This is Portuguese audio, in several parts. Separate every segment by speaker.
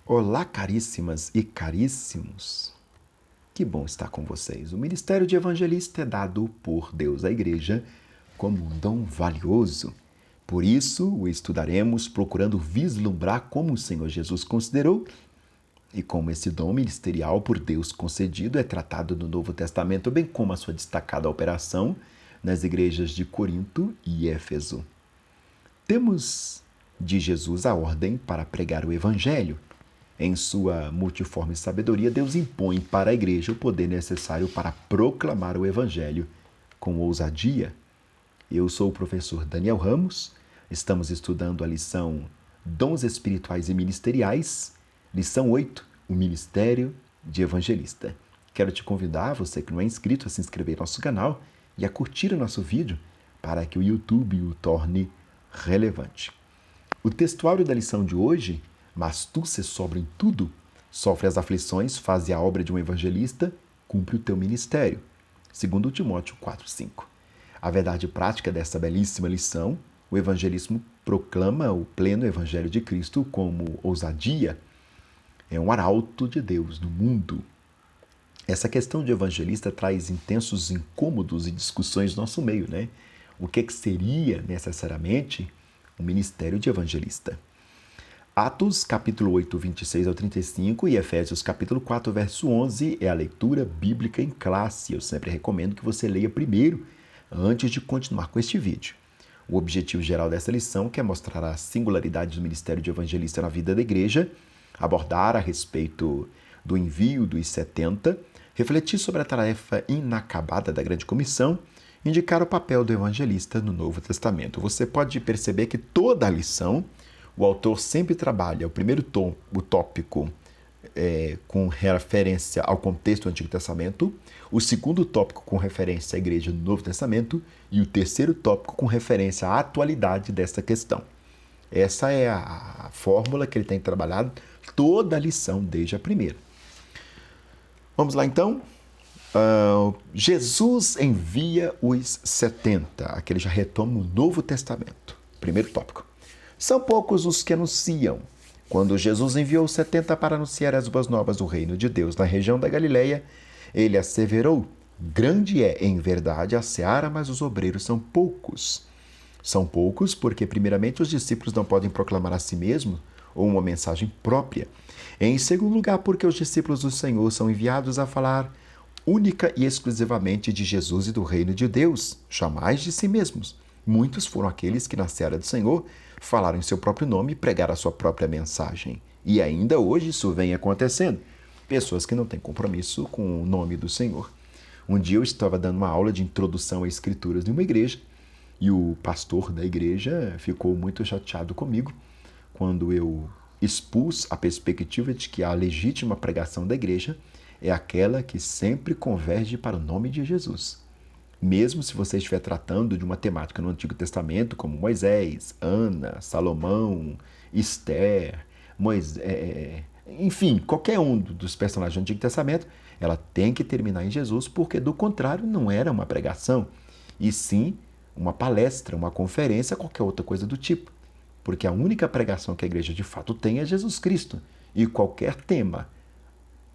Speaker 1: Olá, caríssimas e caríssimos. Que bom estar com vocês. O ministério de evangelista é dado por Deus à igreja como um dom valioso. Por isso, o estudaremos procurando vislumbrar como o Senhor Jesus considerou e como esse dom ministerial por Deus concedido é tratado no Novo Testamento, bem como a sua destacada operação nas igrejas de Corinto e Éfeso. Temos de Jesus a ordem para pregar o evangelho. Em sua multiforme sabedoria, Deus impõe para a igreja o poder necessário para proclamar o evangelho com ousadia. Eu sou o professor Daniel Ramos, estamos estudando a lição Dons Espirituais e Ministeriais, lição 8, o Ministério de Evangelista. Quero te convidar, você que não é inscrito, a se inscrever no nosso canal e a curtir o nosso vídeo para que o YouTube o torne relevante. O textuário da lição de hoje: mas tu se sobra em tudo, sofre as aflições, faze a obra de um evangelista, cumpre o teu ministério. 2 Timóteo 4,5. A verdade prática dessa belíssima lição: o evangelismo proclama o pleno evangelho de Cristo como ousadia. É um arauto de Deus no mundo. Essa questão de evangelista traz intensos incômodos e discussões no nosso meio, né? O que seria necessariamente um ministério de evangelista? Atos, capítulo 8, 26 ao 35 e Efésios, capítulo 4, verso 11 é a leitura bíblica em classe. Eu sempre recomendo que você leia primeiro, antes de continuar com este vídeo. O objetivo geral dessa lição é mostrar a singularidade do ministério de evangelista na vida da igreja, abordar a respeito do envio dos 70, refletir sobre a tarefa inacabada da grande comissão, indicar o papel do evangelista no Novo Testamento. Você pode perceber que toda a lição, o autor sempre trabalha o primeiro o tópico com referência ao contexto do Antigo Testamento, o segundo tópico com referência à igreja do Novo Testamento e o terceiro tópico com referência à atualidade desta questão. Essa é a fórmula que ele tem trabalhado toda a lição, desde a primeira. Vamos lá então? Jesus envia os 70. Aqui ele já retoma o Novo Testamento. Primeiro tópico. São poucos os que anunciam. Quando Jesus enviou os 70 para anunciar as boas novas do reino de Deus na região da Galileia, ele asseverou: grande é, em verdade, a seara, mas os obreiros são poucos. São poucos porque, primeiramente, os discípulos não podem proclamar a si mesmos ou uma mensagem própria. Em segundo lugar, porque os discípulos do Senhor são enviados a falar única e exclusivamente de Jesus e do reino de Deus, jamais de si mesmos. Muitos foram aqueles que, na seara do Senhor, falaram em seu próprio nome e pregaram a sua própria mensagem. E ainda hoje isso vem acontecendo. Pessoas que não têm compromisso com o nome do Senhor. Um dia eu estava dando uma aula de introdução às escrituras de uma igreja e o pastor da igreja ficou muito chateado comigo quando eu expus a perspectiva de que a legítima pregação da igreja é aquela que sempre converge para o nome de Jesus. Mesmo se você estiver tratando de uma temática no Antigo Testamento, como Moisés, Ana, Salomão, Esther, enfim, qualquer um dos personagens do Antigo Testamento, ela tem que terminar em Jesus, porque do contrário não era uma pregação, e sim uma palestra, uma conferência, qualquer outra coisa do tipo. Porque a única pregação que a igreja de fato tem é Jesus Cristo, e qualquer tema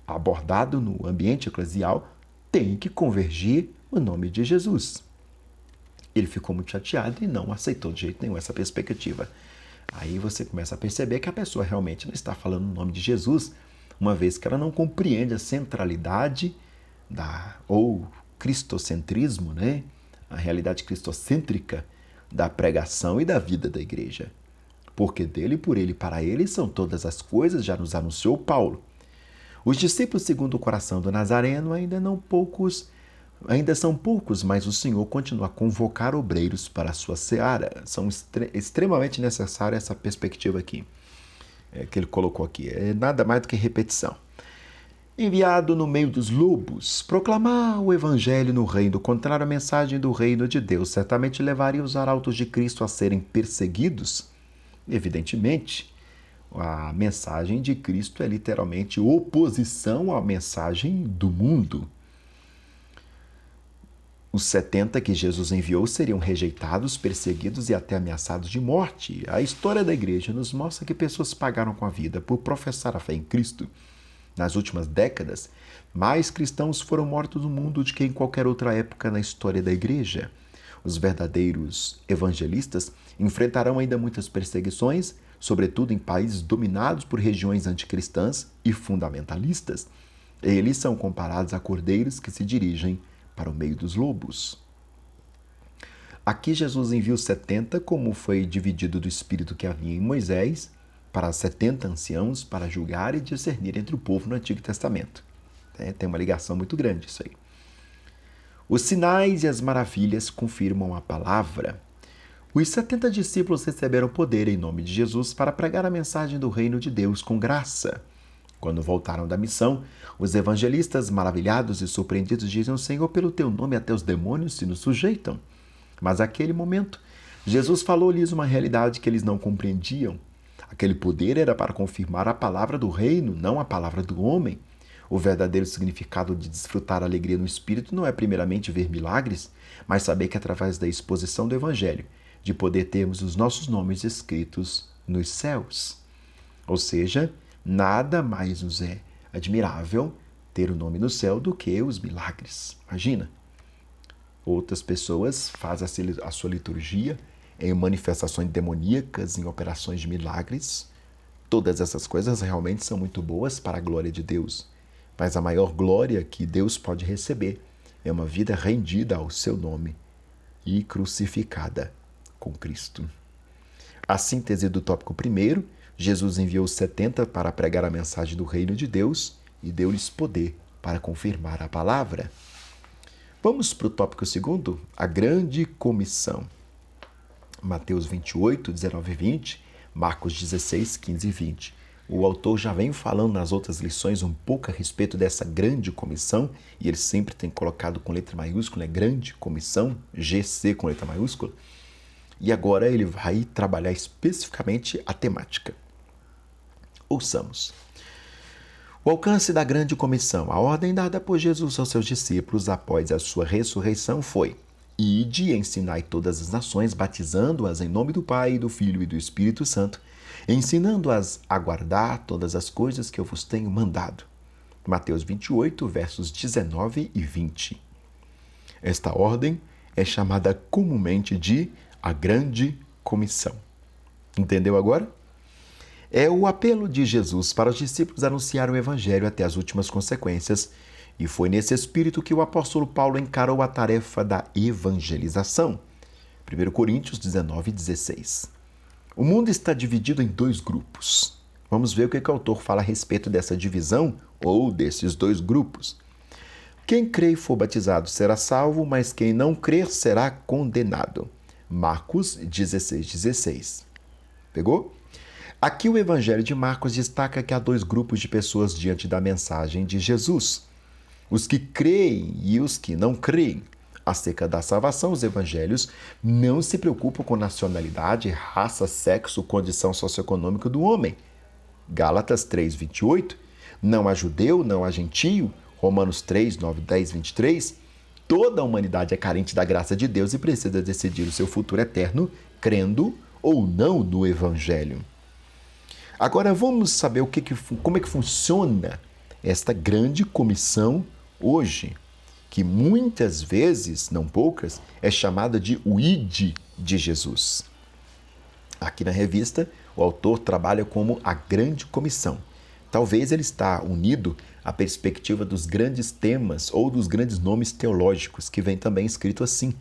Speaker 1: abordado no ambiente eclesial tem que convergir o nome de Jesus. Ele ficou muito chateado e não aceitou de jeito nenhum essa perspectiva. Aí você começa a perceber que a pessoa realmente não está falando o nome de Jesus, uma vez que ela não compreende a centralidade ou cristocentrismo, né? A realidade cristocêntrica da pregação e da vida da igreja. Porque dele, por ele e para ele são todas as coisas, já nos anunciou Paulo. Os discípulos segundo o coração do Nazareno ainda são poucos, mas o Senhor continua a convocar obreiros para a sua seara. São extremamente necessária essa perspectiva aqui, que ele colocou aqui. É nada mais do que repetição. Enviado no meio dos lobos, proclamar o evangelho no reino, contrário à mensagem do reino de Deus, certamente levaria os arautos de Cristo a serem perseguidos. Evidentemente, a mensagem de Cristo é literalmente oposição à mensagem do mundo. Os 70 que Jesus enviou seriam rejeitados, perseguidos e até ameaçados de morte. A história da igreja nos mostra que pessoas pagaram com a vida por professar a fé em Cristo. Nas últimas décadas, mais cristãos foram mortos no mundo do que em qualquer outra época na história da igreja. Os verdadeiros evangelistas enfrentarão ainda muitas perseguições, sobretudo em países dominados por regiões anticristãs e fundamentalistas. Eles são comparados a cordeiros que se dirigem para o meio dos lobos. Aqui Jesus envia os 70, como foi dividido do Espírito que havia em Moisés, para 70 anciãos para julgar e discernir entre o povo no Antigo Testamento. Tem uma ligação muito grande isso aí. Os sinais e as maravilhas confirmam a palavra. Os 70 discípulos receberam poder em nome de Jesus para pregar a mensagem do reino de Deus com graça. Quando voltaram da missão, os evangelistas, maravilhados e surpreendidos, diziam: Senhor, pelo teu nome até os demônios se nos sujeitam. Mas naquele momento, Jesus falou-lhes uma realidade que eles não compreendiam. Aquele poder era para confirmar a palavra do reino, não a palavra do homem. O verdadeiro significado de desfrutar a alegria no Espírito não é primeiramente ver milagres, mas saber que através da exposição do Evangelho, de poder termos os nossos nomes escritos nos céus. Ou seja, nada mais nos é admirável ter o nome no céu do que os milagres. Imagina. Outras pessoas fazem a sua liturgia em manifestações demoníacas, em operações de milagres. Todas essas coisas realmente são muito boas para a glória de Deus. Mas a maior glória que Deus pode receber é uma vida rendida ao seu nome e crucificada com Cristo. A síntese do tópico 1: Jesus enviou os 70 para pregar a mensagem do reino de Deus e deu-lhes poder para confirmar a palavra. Vamos para o tópico 2, a grande comissão. Mateus 28, 19 e 20, Marcos 16, 15 e 20. O autor já vem falando nas outras lições um pouco a respeito dessa grande comissão, e ele sempre tem colocado com letra maiúscula, grande comissão, GC com letra maiúscula. E agora ele vai trabalhar especificamente a temática. Ouçamos. O alcance da grande comissão. A ordem dada por Jesus aos seus discípulos após a sua ressurreição foi: Ide e ensinai todas as nações, batizando-as em nome do Pai, do Filho e do Espírito Santo, ensinando-as a guardar todas as coisas que eu vos tenho mandado. Mateus 28, versos 19 e 20. Esta ordem é chamada comumente de a Grande Comissão. Entendeu agora? É o apelo de Jesus para os discípulos anunciar o Evangelho até as últimas consequências, e foi nesse espírito que o apóstolo Paulo encarou a tarefa da evangelização. 1 Coríntios 19, 16. O mundo está dividido em 2 grupos. Vamos ver o que o autor fala a respeito dessa divisão ou desses 2 grupos. Quem crê e for batizado será salvo, mas quem não crer será condenado. Marcos 16, 16. Pegou? Aqui o Evangelho de Marcos destaca que há 2 grupos de pessoas diante da mensagem de Jesus: os que creem e os que não creem. Acerca da salvação, os evangelhos não se preocupam com nacionalidade, raça, sexo, condição socioeconômica do homem. Gálatas 3, 28. Não há judeu, não há gentio. Romanos 3, 9, 10, 23. Toda a humanidade é carente da graça de Deus e precisa decidir o seu futuro eterno, crendo ou não no Evangelho. Agora vamos saber como é que funciona esta grande comissão hoje, que muitas vezes, não poucas, é chamada de o ID de Jesus. Aqui na revista, o autor trabalha como a grande comissão. Talvez ele está unido à perspectiva dos grandes temas ou dos grandes nomes teológicos, que vem também escrito assim.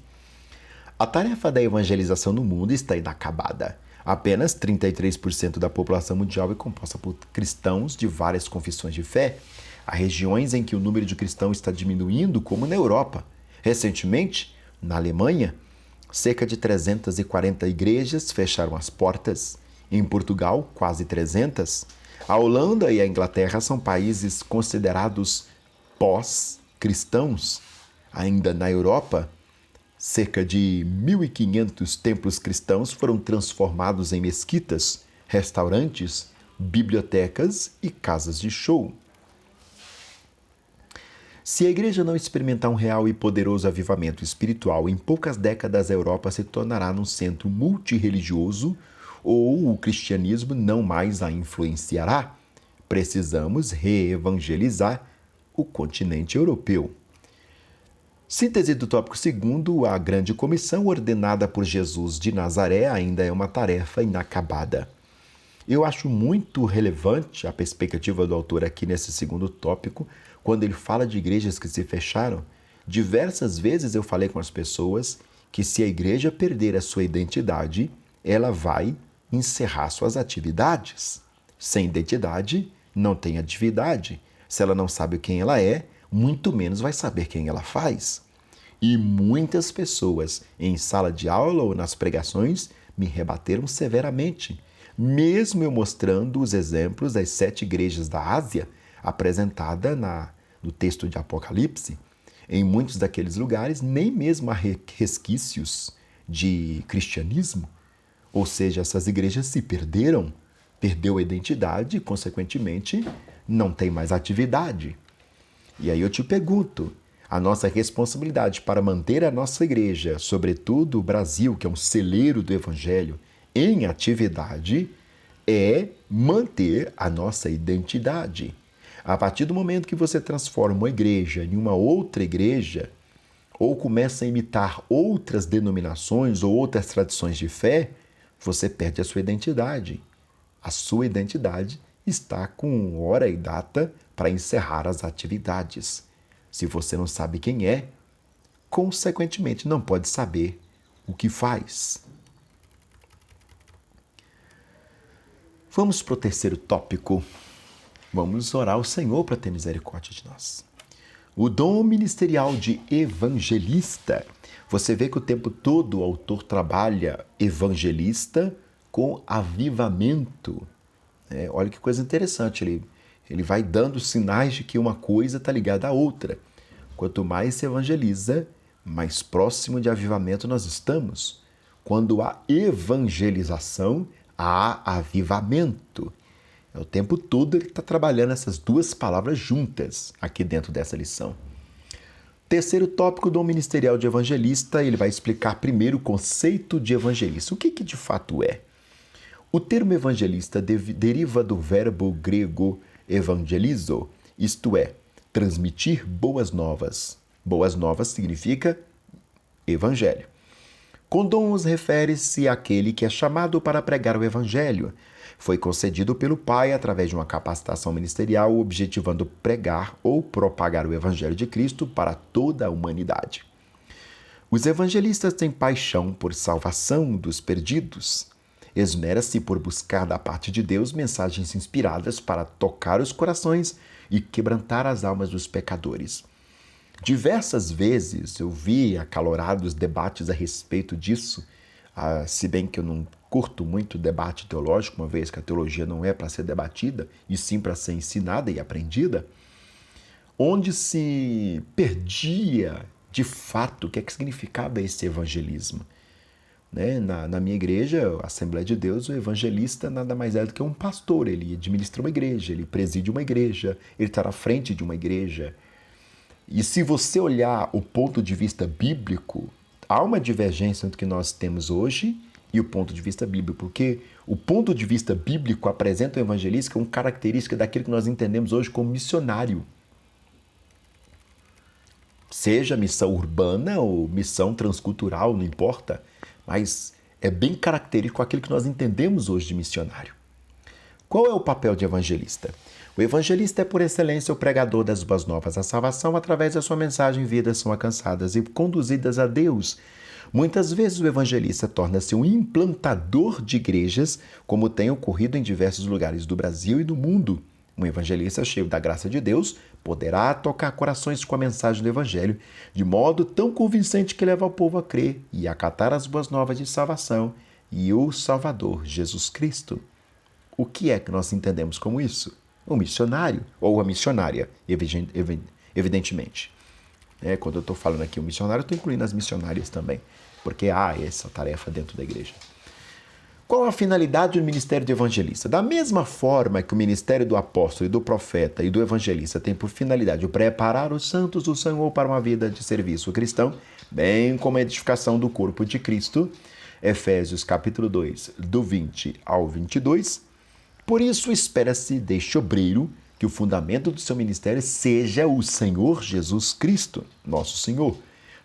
Speaker 1: A tarefa da evangelização no mundo está inacabada. Apenas 33% da população mundial é composta por cristãos de várias confissões de fé. Há regiões em que o número de cristãos está diminuindo, como na Europa. Recentemente, na Alemanha, cerca de 340 igrejas fecharam as portas. Em Portugal, quase 300. A Holanda e a Inglaterra são países considerados pós-cristãos. Ainda na Europa, cerca de 1.500 templos cristãos foram transformados em mesquitas, restaurantes, bibliotecas e casas de show. Se a igreja não experimentar um real e poderoso avivamento espiritual, em poucas décadas a Europa se tornará num centro multirreligioso ou o cristianismo não mais a influenciará. Precisamos reevangelizar o continente europeu. Síntese do tópico 2º, a grande comissão ordenada por Jesus de Nazaré ainda é uma tarefa inacabada. Eu acho muito relevante a perspectiva do autor aqui nesse 2º tópico, quando ele fala de igrejas que se fecharam. Diversas vezes eu falei com as pessoas que se a igreja perder a sua identidade, ela vai encerrar suas atividades. Sem identidade, não tem atividade. Se ela não sabe quem ela é, muito menos vai saber quem ela faz. E muitas pessoas, em sala de aula ou nas pregações, me rebateram severamente, mesmo eu mostrando os exemplos das 7 igrejas da Ásia, apresentada no texto de Apocalipse. Em muitos daqueles lugares, nem mesmo há resquícios de cristianismo, ou seja, essas igrejas se perderam, perdeu a identidade e, consequentemente, não tem mais atividade. E aí eu te pergunto, a nossa responsabilidade para manter a nossa igreja, sobretudo o Brasil, que é um celeiro do Evangelho, em atividade, é manter a nossa identidade. A partir do momento que você transforma uma igreja em uma outra igreja, ou começa a imitar outras denominações ou outras tradições de fé, você perde a sua identidade. A sua identidade está com hora e data para encerrar as atividades. Se você não sabe quem é, consequentemente não pode saber o que faz. Vamos para o 3º tópico. Vamos orar ao Senhor para ter misericórdia de nós. O dom ministerial de evangelista. Você vê que o tempo todo o autor trabalha evangelista com avivamento. Olha que coisa interessante, ele vai dando sinais de que uma coisa está ligada à outra. Quanto mais se evangeliza, mais próximo de avivamento nós estamos. Quando há evangelização, há avivamento. O tempo todo ele está trabalhando essas 2 palavras juntas aqui dentro dessa lição. 3º tópico do ministerial de evangelista, ele vai explicar primeiro o conceito de evangelista. O que de fato é? O termo evangelista deriva do verbo grego evangelizo, isto é, transmitir boas novas. Boas novas significa evangelho. Com dons refere-se àquele que é chamado para pregar o evangelho. Foi concedido pelo Pai através de uma capacitação ministerial, objetivando pregar ou propagar o evangelho de Cristo para toda a humanidade. Os evangelistas têm paixão por salvação dos perdidos. Esmera-se por buscar da parte de Deus mensagens inspiradas para tocar os corações e quebrantar as almas dos pecadores. Diversas vezes eu vi acalorados debates a respeito disso, se bem que eu não curto muito debate teológico, uma vez que a teologia não é para ser debatida, e sim para ser ensinada e aprendida, onde se perdia de fato o que significava esse evangelismo. Na minha igreja, a Assembleia de Deus, o evangelista nada mais é do que um pastor. Ele administra uma igreja, ele preside uma igreja, ele está à frente de uma igreja. E se você olhar o ponto de vista bíblico, há uma divergência entre o que nós temos hoje e o ponto de vista bíblico, porque o ponto de vista bíblico apresenta o evangelista como característica daquilo que nós entendemos hoje como missionário. Seja missão urbana ou missão transcultural, não importa, mas é bem característico aquilo que nós entendemos hoje de missionário. Qual é o papel de evangelista? O evangelista é, por excelência, o pregador das boas novas. A salvação, através da sua mensagem, vidas são alcançadas e conduzidas a Deus. Muitas vezes o evangelista torna-se um implantador de igrejas, como tem ocorrido em diversos lugares do Brasil e do mundo. Um evangelista cheio da graça de Deus poderá tocar corações com a mensagem do evangelho de modo tão convincente que leva o povo a crer e acatar as boas novas de salvação e o Salvador, Jesus Cristo. O que é que nós entendemos como isso? O missionário ou a missionária, evidentemente. Quando eu estou falando aqui o missionário, eu estou incluindo as missionárias também, porque há essa tarefa dentro da igreja. Qual a finalidade do ministério do evangelista? Da mesma forma que o ministério do apóstolo e do profeta e do evangelista tem por finalidade o preparar os santos do Senhor para uma vida de serviço cristão, bem como a edificação do corpo de Cristo, Efésios capítulo 2, do 20 ao 22, por isso espera-se deste obreiro que o fundamento do seu ministério seja o Senhor Jesus Cristo, nosso Senhor.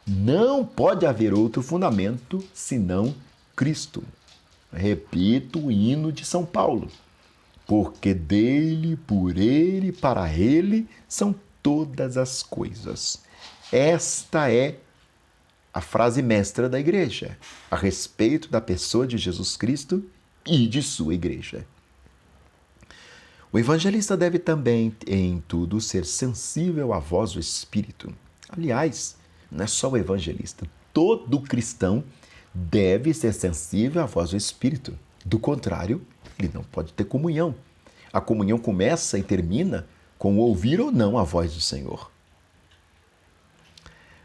Speaker 1: Não pode haver outro fundamento senão Cristo. Repito o hino de São Paulo. Porque dele, por ele, para ele são todas as coisas. Esta é a frase mestra da igreja, a respeito da pessoa de Jesus Cristo e de sua igreja. O evangelista deve também, em tudo, ser sensível à voz do Espírito. Aliás, não é só o evangelista, todo cristão deve ser sensível à voz do Espírito. Do contrário, ele não pode ter comunhão. A comunhão começa e termina com ouvir ou não a voz do Senhor.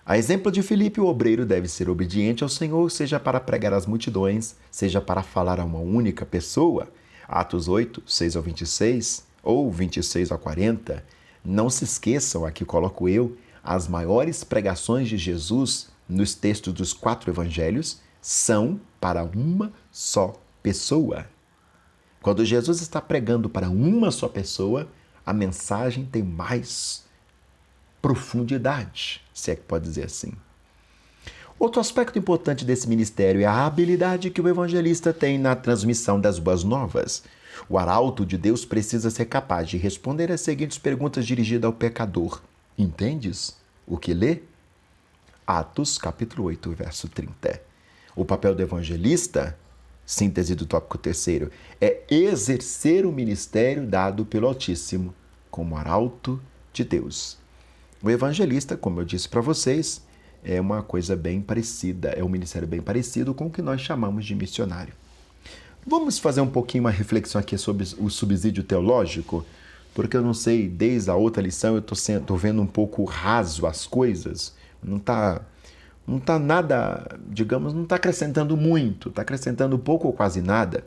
Speaker 1: A exemplo de Filipe, o obreiro deve ser obediente ao Senhor, seja para pregar às multidões, seja para falar a uma única pessoa. Atos 8, 6 ao 26, ou 26 ao 40. Não se esqueçam, aqui coloco eu, as maiores pregações de Jesus nos textos dos 4 evangelhos são para uma só pessoa. Quando Jesus está pregando para uma só pessoa, a mensagem tem mais profundidade, se é que pode dizer assim. Outro aspecto importante desse ministério é a habilidade que o evangelista tem na transmissão das boas novas. O arauto de Deus precisa ser capaz de responder as seguintes perguntas dirigidas ao pecador. Entendes o que lê? Atos, capítulo 8, verso 30. O papel do evangelista, síntese do tópico 3º, é exercer o ministério dado pelo Altíssimo como arauto de Deus. O evangelista, como eu disse para vocês, é uma coisa bem parecida, é um ministério bem parecido com o que nós chamamos de missionário. Vamos fazer um pouquinho uma reflexão aqui sobre o subsídio teológico, porque eu não sei, desde a outra lição eu estou vendo um pouco raso as coisas, não está nada, digamos, não está acrescentando muito, está acrescentando pouco ou quase nada.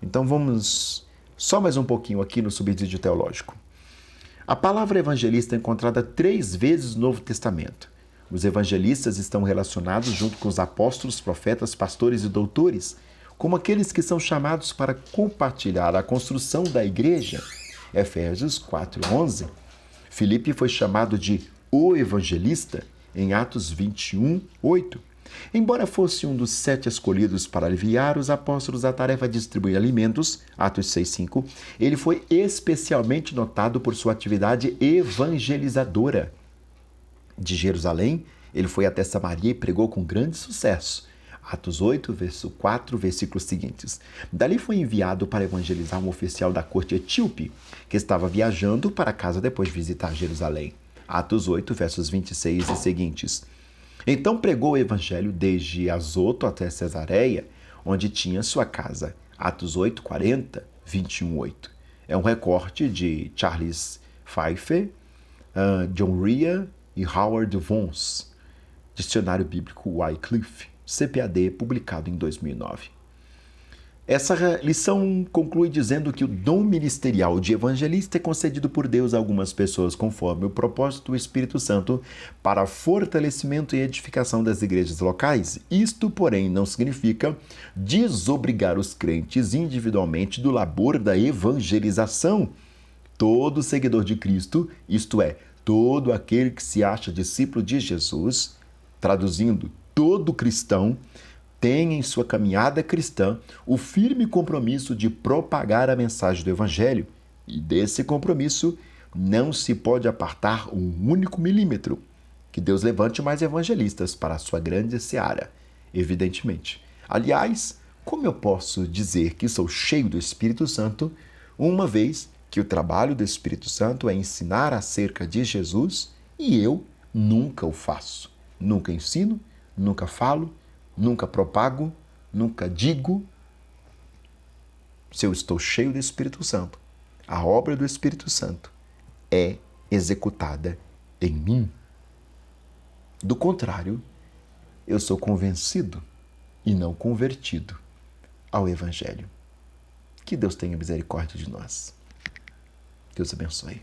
Speaker 1: Então vamos só mais um pouquinho aqui no subsídio teológico. A palavra evangelista é encontrada 3 vezes no Novo Testamento. Os evangelistas estão relacionados junto com os apóstolos, profetas, pastores e doutores, como aqueles que são chamados para compartilhar a construção da igreja. Efésios 4:11. Filipe foi chamado de o evangelista em Atos 21:8. Embora fosse um dos 7 escolhidos para aliviar os apóstolos a tarefa de distribuir alimentos, Atos 6:5, ele foi especialmente notado por sua atividade evangelizadora. De Jerusalém, ele foi até Samaria e pregou com grande sucesso. Atos 8, verso 4, versículos seguintes. Dali foi enviado para evangelizar um oficial da corte etíope, que estava viajando para casa depois de visitar Jerusalém. Atos 8, versos 26 e seguintes. Então pregou o evangelho desde Azoto até Cesareia, onde tinha sua casa. Atos 8, 40, 21:8. É um recorte de Charles Pfeiffer, John Rea e Howard Vons, Dicionário Bíblico Wycliffe, CPAD, publicado em 2009. Essa lição conclui dizendo que o dom ministerial de evangelista é concedido por Deus a algumas pessoas conforme o propósito do Espírito Santo para fortalecimento e edificação das igrejas locais. Isto, porém, não significa desobrigar os crentes individualmente do labor da evangelização. Todo seguidor de Cristo, isto é, todo aquele que se acha discípulo de Jesus, traduzindo, todo cristão, tem em sua caminhada cristã o firme compromisso de propagar a mensagem do Evangelho, e desse compromisso não se pode apartar um único milímetro. Que Deus levante mais evangelistas para a sua grande seara, evidentemente. Aliás, como eu posso dizer que sou cheio do Espírito Santo, uma vez que o trabalho do Espírito Santo é ensinar acerca de Jesus e eu nunca o faço. Nunca ensino, nunca falo, nunca propago, nunca digo. Se eu estou cheio do Espírito Santo, a obra do Espírito Santo é executada em mim. Do contrário, eu sou convencido e não convertido ao Evangelho. Que Deus tenha misericórdia de nós. Deus abençoe.